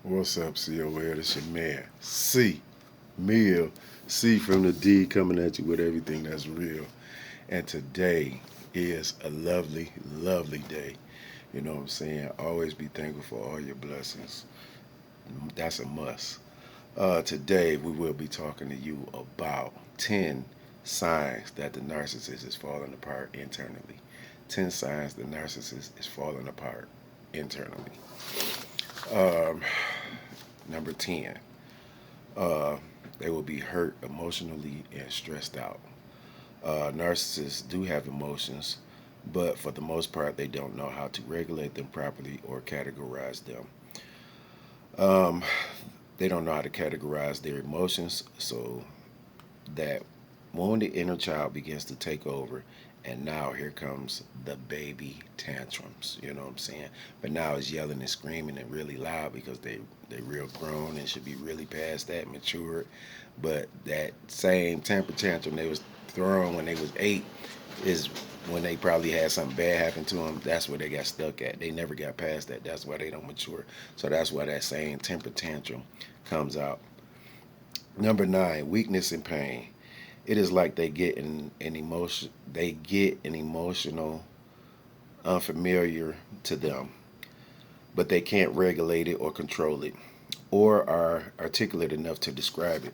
What's up, C.O.L? This your man, C. Meal. C from the D coming at you with everything that's real. And today is a lovely, lovely day. You know what I'm saying? Always be thankful for all your blessings. That's a must. Today we will be talking to you about 10 signs that the narcissist is falling apart internally. 10 signs the narcissist is falling apart internally. Um, Number 10, uh, they will be hurt emotionally and stressed out. Narcissists do have emotions, but for the most part, they don't know how to regulate them properly or categorize them. Um, they don't know how to categorize their emotions, so that wounded inner child begins to take over. And now here comes the baby tantrums. You know what I'm saying? But now it's yelling and screaming and really loud because they real grown and should be really past that, matured. But that same temper tantrum they was throwing when they was 8 is when they probably had something bad happen to them. That's where they got stuck at. They never got past that. That's why they don't mature. So that's why that same temper tantrum comes out. Number 9, weakness and pain. It is like they get an emotional unfamiliar to them, but they can't regulate it or control it, or are articulate enough to describe it.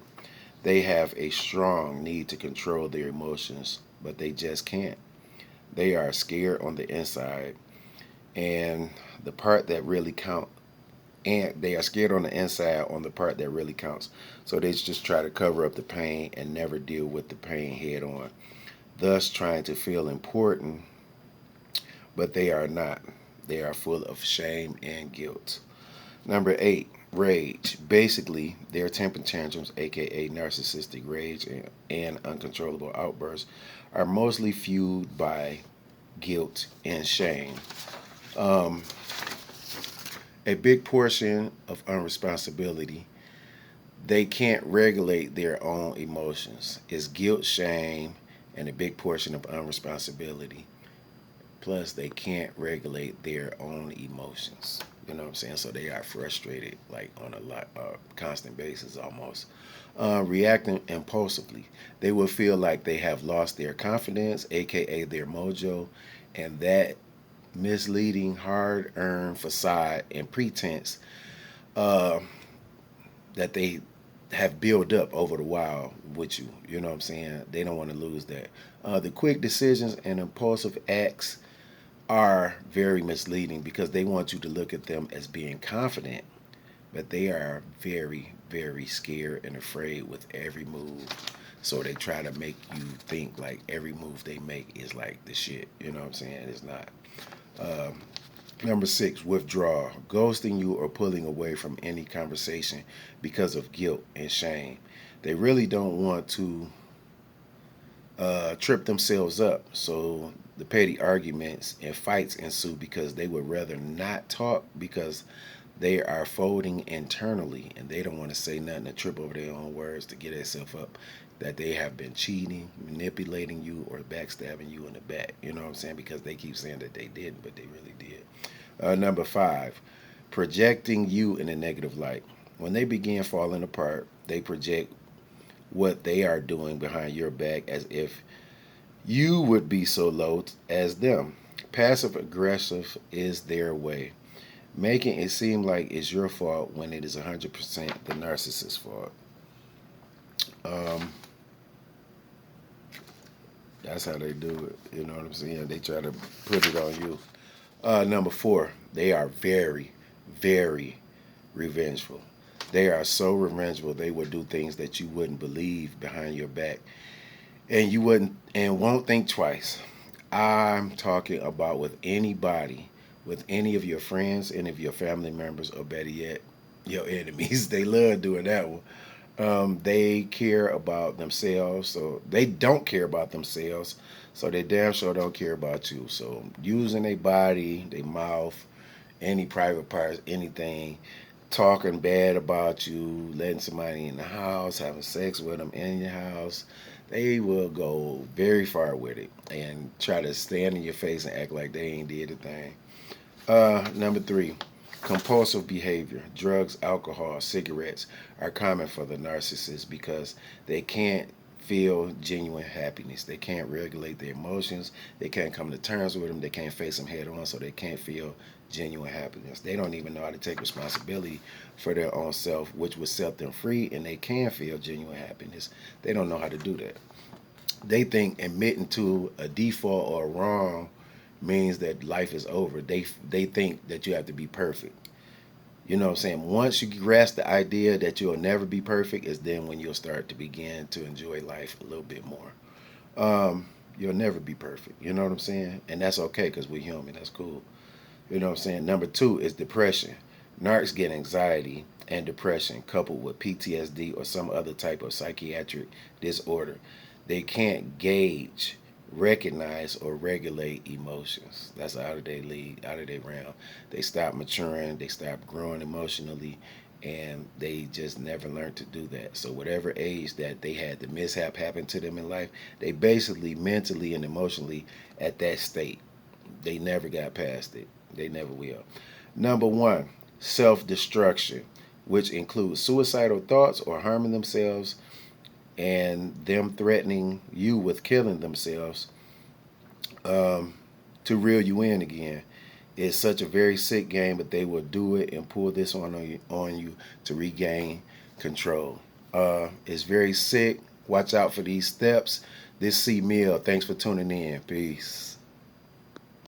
They have a strong need to control their emotions, but they just can't. They are scared on the inside, and the part that really count and they are scared on the inside on the part that really counts. So they just try to cover up the pain and never deal with the pain head on, thus trying to feel important, but they are not. They are full of shame and guilt. Number 8, rage. Basically, their temper tantrums, aka narcissistic rage and uncontrollable outbursts, are mostly fueled by guilt and shame. Um, a big portion of unresponsibility, they can't regulate their own emotions. It's guilt, shame, and a big portion of unresponsibility. Plus, they can't regulate their own emotions. You know what I'm saying? So they are frustrated, like on a constant basis almost. Reacting impulsively, they will feel like they have lost their confidence, aka their mojo, and that misleading, hard-earned facade and pretense uh, that they have built up over the while with you. You know what I'm saying? They don't want to lose that. The quick decisions and impulsive acts are very misleading because they want you to look at them as being confident, but they are very, very scared and afraid with every move. So they try to make you think like every move they make is like the shit. You know what I'm saying? It's not. Um, Number 6, withdraw. Ghosting you or pulling away from any conversation because of guilt and shame. They really don't want to trip themselves up. So the petty arguments and fights ensue because they would rather not talk because they are folding internally and they don't want to say nothing to trip over their own words to get themselves up that they have been cheating, manipulating you, or backstabbing you in the back. You know what I'm saying? Because they keep saying that they didn't, but they really did. Number 5, projecting you in a negative light. When they begin falling apart, they project what they are doing behind your back as if you would be so low as them. Passive aggressive is their way, making it seem like it's your fault when it is 100% the narcissist's fault. Um, that's how they do it. You know what I'm saying? They try to put it on you. Number 4, they are very, very revengeful. They are so revengeful. They will do things that you wouldn't believe behind your back, and you wouldn't and won't think twice. I'm talking about with anybody, with any of your friends, any of your family members, or better yet, your enemies. They love doing that one. They care about themselves, so they don't care about themselves. So they damn sure don't care about you. So using their body, their mouth, any private parts, anything, talking bad about you, letting somebody in the house, having sex with them in your house, they will go very far with it and try to stand in your face and act like they ain't did a thing. Number 3, Compulsive behavior, drugs, alcohol, cigarettes are common for the narcissist because they can't feel genuine happiness. They can't regulate their emotions. They can't come to terms with them. They can't face them head on, so they can't feel genuine happiness. They don't even know how to take responsibility for their own self, which would set them free, and they can feel genuine happiness. They don't know how to do that. They think admitting to a default or a wrong means that life is over. They think that you have to be perfect. You know what I'm saying? Once you grasp the idea that you'll never be perfect, is then when you'll start to begin to enjoy life a little bit more. You'll never be perfect. You know what I'm saying? And that's okay because we're human. That's cool. You know what I'm saying? Number two is depression. Narcs get anxiety and depression coupled with PTSD or some other type of psychiatric disorder. They can't gauge, recognize, or regulate emotions. That's out of their league, out of their realm. They stop maturing, they stop growing emotionally, and they just never learned to do that. So whatever age that they had the mishap happen to them in life, they basically mentally and emotionally at that state. They never got past it. They never will. Number one, self-destruction, which includes suicidal thoughts or harming themselves and them threatening you with killing themselves to reel you in again. It's such a very sick game, but they will do it and pull this on you to regain control. It's very sick. Watch out for these steps. This C. Mill. Thanks for tuning in. Peace.